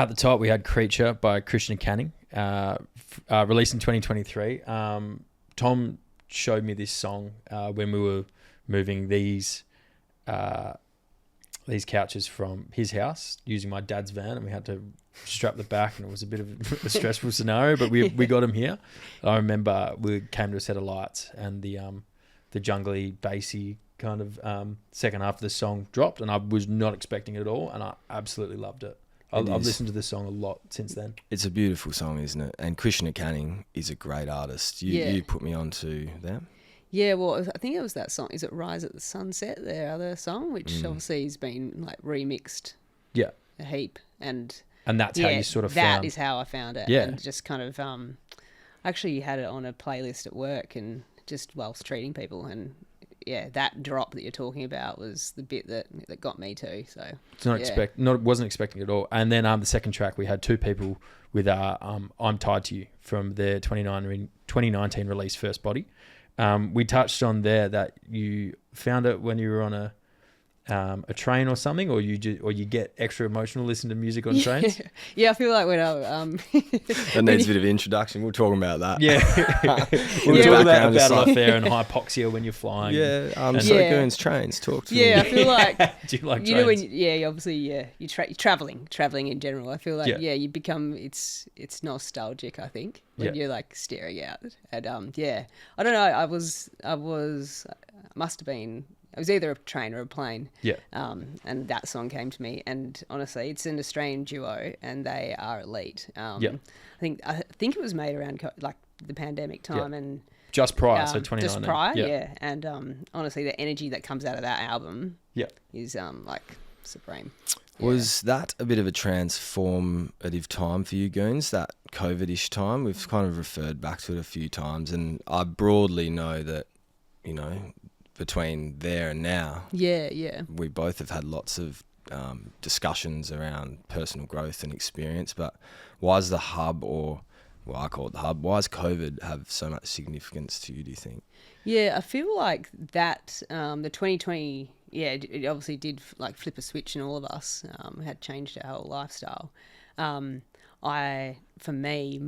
At the top, we had Creature by Krishna Canning, released in 2023. Tom showed me this song when we were moving these couches from his house using my dad's van, and we had to strap the back, and it was a bit of a stressful scenario, but we got him here. I remember we came to a set of lights, and the jungly, bassy kind of second half of the song dropped, and I was not expecting it at all, and I absolutely loved it. I've listened to this song a lot since then. It's a beautiful song, isn't it? And Krishna Canning is a great artist. You put me onto them. Yeah, well, I think it was that song. Is it Rise at the Sunset, their other song, which obviously has been like remixed a heap. And that's how you sort of found... That is how I found it. Yeah. And just kind of... actually had it on a playlist at work and just whilst treating people, and that drop that you're talking about was the bit that got me too. So it's wasn't expecting it at all. And then the second track, we had two people with I'm Tied to You from their 2019 release, First Body. We touched on there that you found it when you were on a train or something, or you get extra emotional listening to music on trains. I feel like when I that needs a bit of introduction. We're talking about that. We'll talk about it off there, and hypoxia when you're flying. Goons, trains. Talk to me. I feel like do you like trains? Know when obviously you're traveling in general. I feel like you become it's nostalgic. I think when you're like staring out, and I don't know. I must have been. It was either a train or a plane. Yeah. And that song came to me, and honestly, it's an Australian duo, and they are elite. I think it was made around like the pandemic time, and just prior, so 2019. Just prior, And honestly, the energy that comes out of that album, is like supreme. Was that a bit of a transformative time for you, Goons? That COVID-ish time? We've kind of referred back to it a few times, and I broadly know that, between there and now, we both have had lots of discussions around personal growth and experience. But why is the hub, I call it the hub, why does COVID have so much significance to you, do you think? Yeah, I feel like that the 2020, it obviously did like flip a switch in all of us. Had changed our whole lifestyle. For me,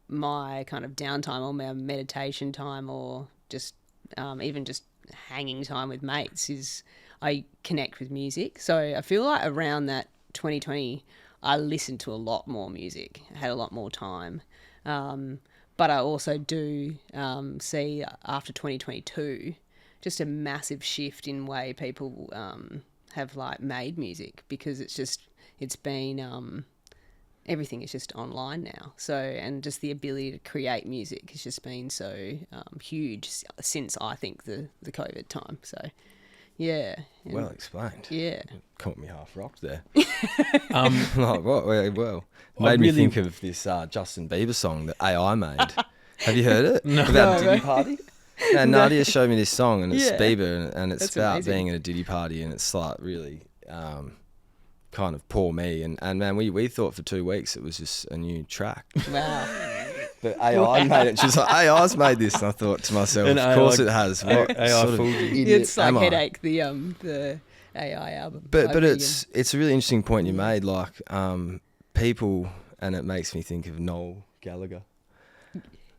my kind of downtime or my meditation time, or just even just hanging time with mates, is I connect with music. So I feel like around that 2020 I listened to a lot more music, had a lot more time, but I also do see after 2022 just a massive shift in way people have like made music, because it's been everything is just online now. So, and just the ability to create music has just been so huge since, I think, the COVID time. So, well explained. Yeah, caught me half rocked there. Made me think of this Justin Bieber song that AI made. Have you heard it? No. About Diddy Party. And Nadia showed me this song, and it's Bieber, and it's That's about amazing. being at a Diddy party, and it's like really kind of poor me, and man, we thought for 2 weeks it was just a new track. Wow. But AI made it. She's like, AI's made this, and I thought to myself, of course it has. What AI sort of idiot It's like am I? Headache, the AI album. But it's a really interesting point you made, like people, and it makes me think of Noel Gallagher.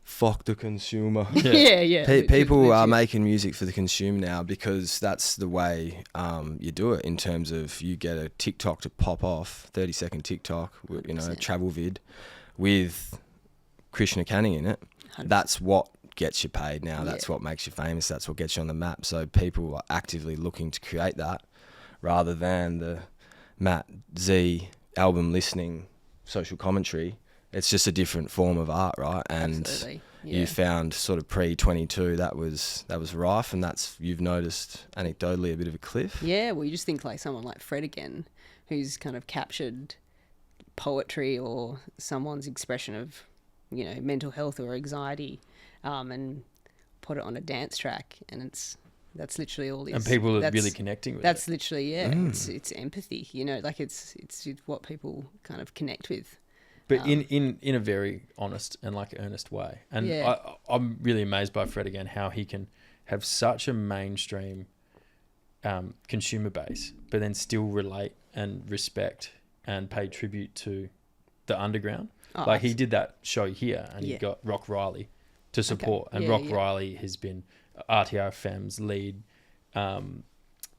Fuck the consumer. People are making music for the consumer now, because that's the way you do it, in terms of you get a TikTok to pop off, 30-second TikTok, a travel vid with Krishna Canning in it. 100%. That's what gets you paid now. That's what makes you famous. That's what gets you on the map. So people are actively looking to create that, rather than the Matt Z album listening social commentary. It's just a different form of art, right? And Absolutely. you found sort of pre-22 that was rife, and you've noticed anecdotally a bit of a cliff. Yeah, well, you just think like someone like Fred again, who's kind of captured poetry or someone's expression of, mental health or anxiety, and put it on a dance track, and that's literally all. And people are really connecting with it. That's literally it's empathy. Like it's what people kind of connect with. But in a very honest and like earnest way. And I'm really amazed by Fred again, how he can have such a mainstream consumer base, but then still relate and respect and pay tribute to the underground. Oh, like he did that show here, and he Yeah. got Rock Riley to support. Okay. And Yeah, Rock yeah. Riley has been RTRFM's lead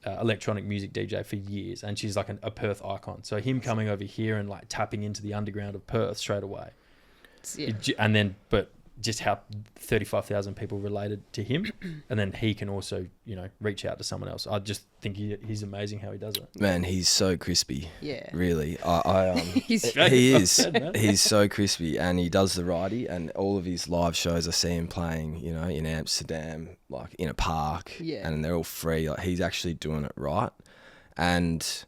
electronic music DJ for years, and she's like a Perth icon. So him coming over here and like tapping into the underground of Perth straight away, Yeah. and then but just how 35,000 people related to him, and then he can also, you know, reach out to someone else. I just think he's amazing how he does it. Man, he's so crispy. Yeah. Really, He's he is. Said, man. He's so crispy, and he does the righty. And all of his live shows, I see him playing, you know, in Amsterdam, like in a park, Yeah. and they're all free. Like he's actually doing it right, and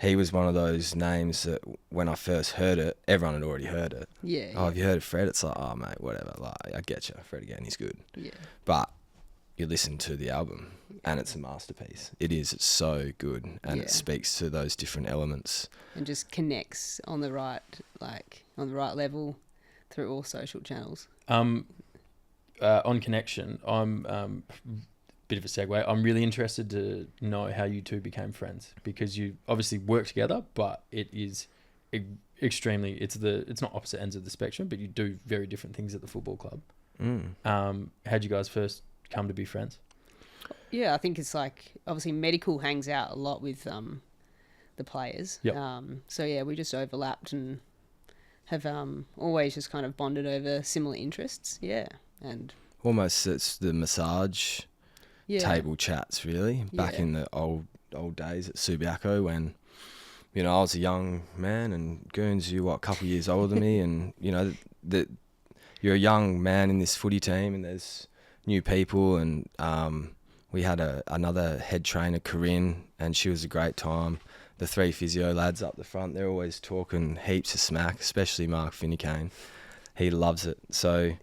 he was one of those names that when I first heard it, everyone had already heard it. Yeah. Oh, have you heard of Fred? It's like, oh mate, whatever. Like I get you, Fred again, he's good. Yeah. But you listen to the album, and it's a masterpiece. It is. It's so good, and Yeah. it speaks to those different elements. And just connects on the right level through all social channels. On Connection, I'm bit of a segue. I'm really interested to know how you two became friends, because you obviously work together, but it is extremely. It's not opposite ends of the spectrum, but you do very different things at the football club. How'd you guys first come to be friends? Yeah, I think it's like obviously medical hangs out a lot with the players. Yep. So yeah, we just overlapped and have always just kind of bonded over similar interests. Yeah, and Almost it's the massage yeah, table chats, really. Back Yeah. in the old days at Subiaco, when, you know, I was a young man, and Goons, you a couple of years older than me, and you know that you're a young man in this footy team, and there's new people, and we had another head trainer, Corinne, and she was a great time. The three physio lads up the front, they're always talking heaps of smack, especially Mark Finnecane. He loves it. So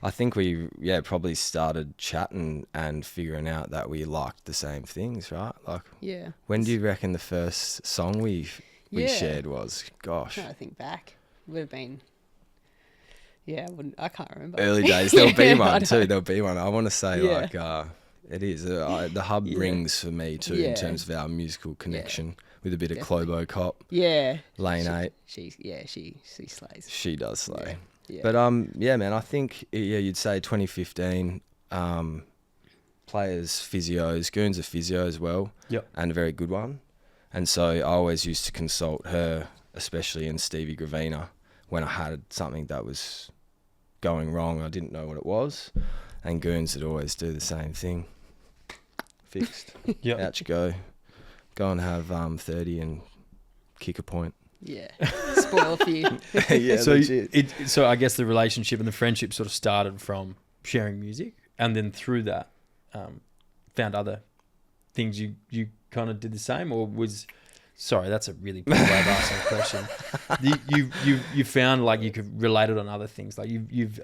I think we probably started chatting and figuring out that we liked the same things, right? Like, yeah. when do you reckon the first song we Yeah. shared was? Gosh, Trying to think back, would have been. Yeah, I can't remember. early days. There'll be Yeah, I one know. too. There'll be one. I want to say Yeah. it is. The hub Yeah. rings for me too, in Yeah. terms of our musical connection, with a bit Definitely. of Clobo Cop, Yeah, Lane 8. she slays. She does slay. Yeah. But yeah, man, I think you'd say 2015. Players, physios, Goons are physio as well. Yep. And a very good one. And so I always used to consult her, especially in Stevie Gravina, when I had something that was going wrong. I didn't know what it was, and Goons would always do the same thing. Fixed. Yeah. Out you go. Go and have 30 and kick a point. Yeah, spoil for you. Yeah, So legit. so I guess the relationship and the friendship sort of started from sharing music, and then through that, found other things you kind of did the same, or was. Sorry, that's a really bad way of asking a question. You found like you could relate it on other things. Like you've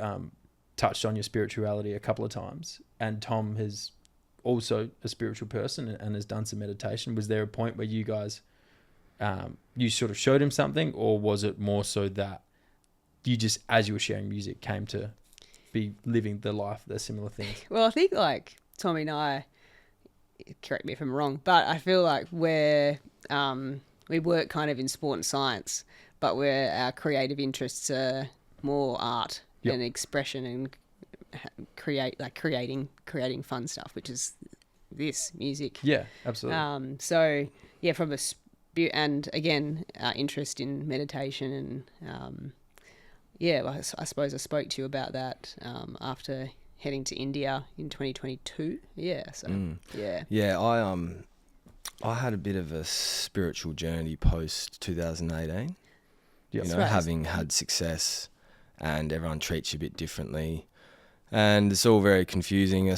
touched on your spirituality a couple of times, and Tom has also a spiritual person and has done some meditation. Was there a point where you guys, you sort of showed him something, or was it more so that you just, as you were sharing music, came to be living the life, the similar things? Well, I think like Tommy and I, correct me if I'm wrong, but I feel like we work kind of in sport and science, but where our creative interests are more art Yep. and expression and creating fun stuff, which is this music. Yeah, absolutely. So yeah, from a and again, our interest in meditation and well, I suppose I spoke to you about that after heading to India in 2022. Yeah, so yeah. Yeah, I had a bit of a spiritual journey post 2018. Yep. You know, Right. having had success, and everyone treats you a bit differently, and it's all very confusing.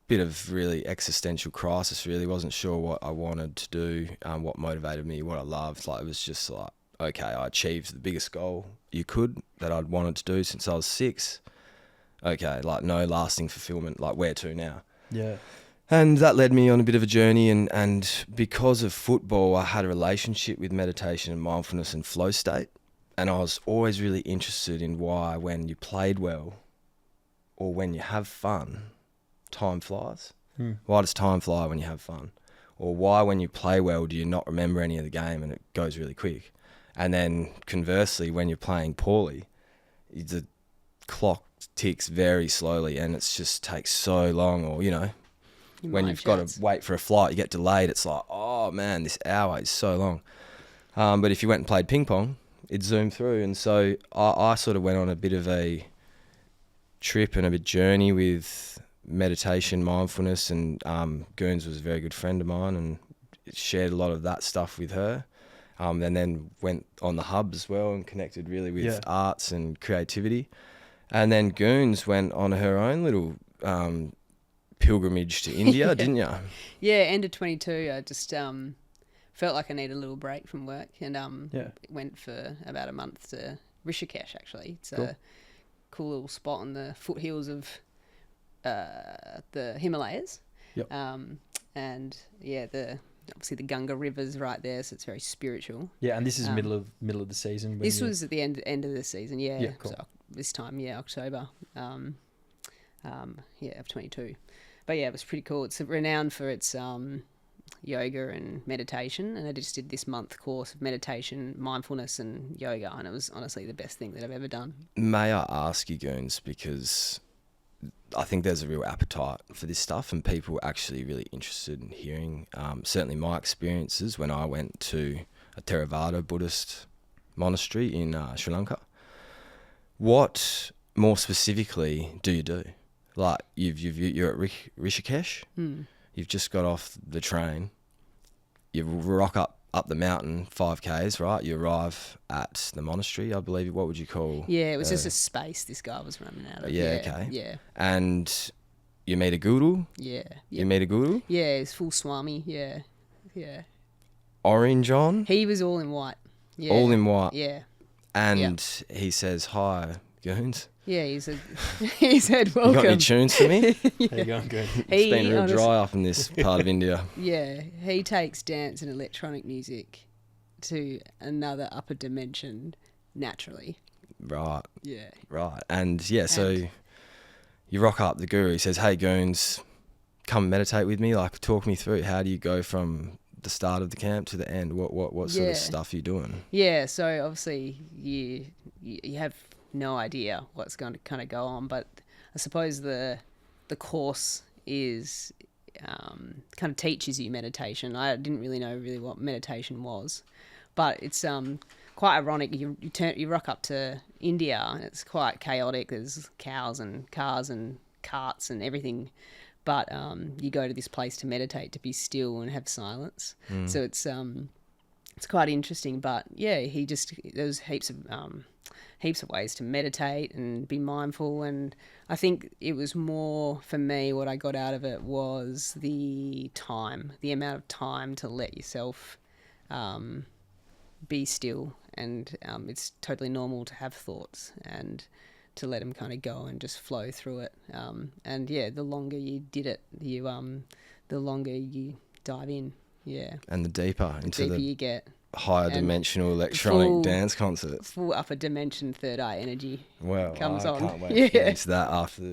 Bit of really existential crisis. Really wasn't sure what I wanted to do, what motivated me, what I loved. Like, it was just like, okay, I achieved the biggest goal you could that I'd wanted to do since I was 6. Okay, like no lasting fulfillment. Like, where to now? Yeah. And that led me on a bit of a journey, and because of football, I had a relationship with meditation and mindfulness and flow state, and I was always really interested in why, when you played well or when you have fun, time flies. Why does time fly when you have fun? Or why, when you play well, do you not remember any of the game and it goes really quick? And then conversely, when you're playing poorly, the clock ticks very slowly, and it just takes so long. Or, you know, when you've got to wait for a flight, you get delayed. It's like, oh man, this hour is so long. But if you went and played ping pong, it'd zoom through. And so I sort of went on a bit of a trip and a bit journey with meditation, mindfulness, and Goons was a very good friend of mine, and shared a lot of that stuff with her. And then went on the hub as well and connected really with arts and creativity. And then Goons went on her own little pilgrimage to India, didn't you? Yeah, end of 22. I just felt like I needed a little break from work, and went for about a month to Rishikesh. Actually, it's a cool little spot on the foothills of the Himalayas. Yep. And yeah, obviously the Ganga River's right there, so it's very spiritual. Yeah, and this is middle of the season. This was at the end of the season. Yeah, yeah, cool. So this time, October. Of 22. But yeah, it was pretty cool. It's renowned for its yoga and meditation, and I just did this month course of meditation, mindfulness, and yoga, and it was honestly the best thing that I've ever done. May I ask you, Goons, because I think there's a real appetite for this stuff, and people are actually really interested in hearing certainly my experiences when I went to a Theravada Buddhist monastery in Sri Lanka. What more specifically do you do? Like you're at Rishikesh, you've just got off the train, you rock up the mountain 5Ks, right? You arrive at the monastery, I believe. What would you call? Yeah, it was just a space this guy was running out of. Okay. Yeah. And you meet a guru? Yeah. You meet a guru? Yeah, he's full Swami, yeah. Orange on? He was all in white. Yeah. All in white? Yeah. And he says, hi, Goons. Yeah, he said, welcome. You got any tunes for me? How you going, good? It's been real dry up in this part of India. Yeah, he takes dance and electronic music to another upper dimension naturally. Right. Yeah. Right. And so you rock up, the guru, he says, hey, Goons, come meditate with me. Like, talk me through, how do you go from the start of the camp to the end? What sort of stuff are you doing? Yeah, so obviously you have no idea what's going to kind of go on, but I suppose the course is kind of teaches you meditation. I didn't really know what meditation was, but it's quite ironic. You rock up to India and it's quite chaotic. There's cows and cars and carts and everything, but you go to this place to meditate, to be still and have silence. So it's quite interesting. But yeah, there's heaps of ways to meditate and be mindful, and I think it was more for me, what I got out of it was the amount of time to let yourself be still, and it's totally normal to have thoughts and to let them kind of go and just flow through it, and yeah, the longer you did it, the longer you dive in, and the deeper you get. Higher dimensional electronic dance concert. Full upper dimension third eye energy. Well, comes I on. can't wait to get into that after. I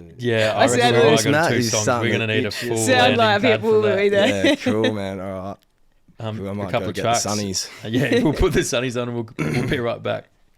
reckon we've only got 2 songs. We're going to need a full landing pad for that. Yeah, cool, man. All right. A might couple go of get tracks. The sunnies. Yeah, we'll put the sunnies on and we'll be right back.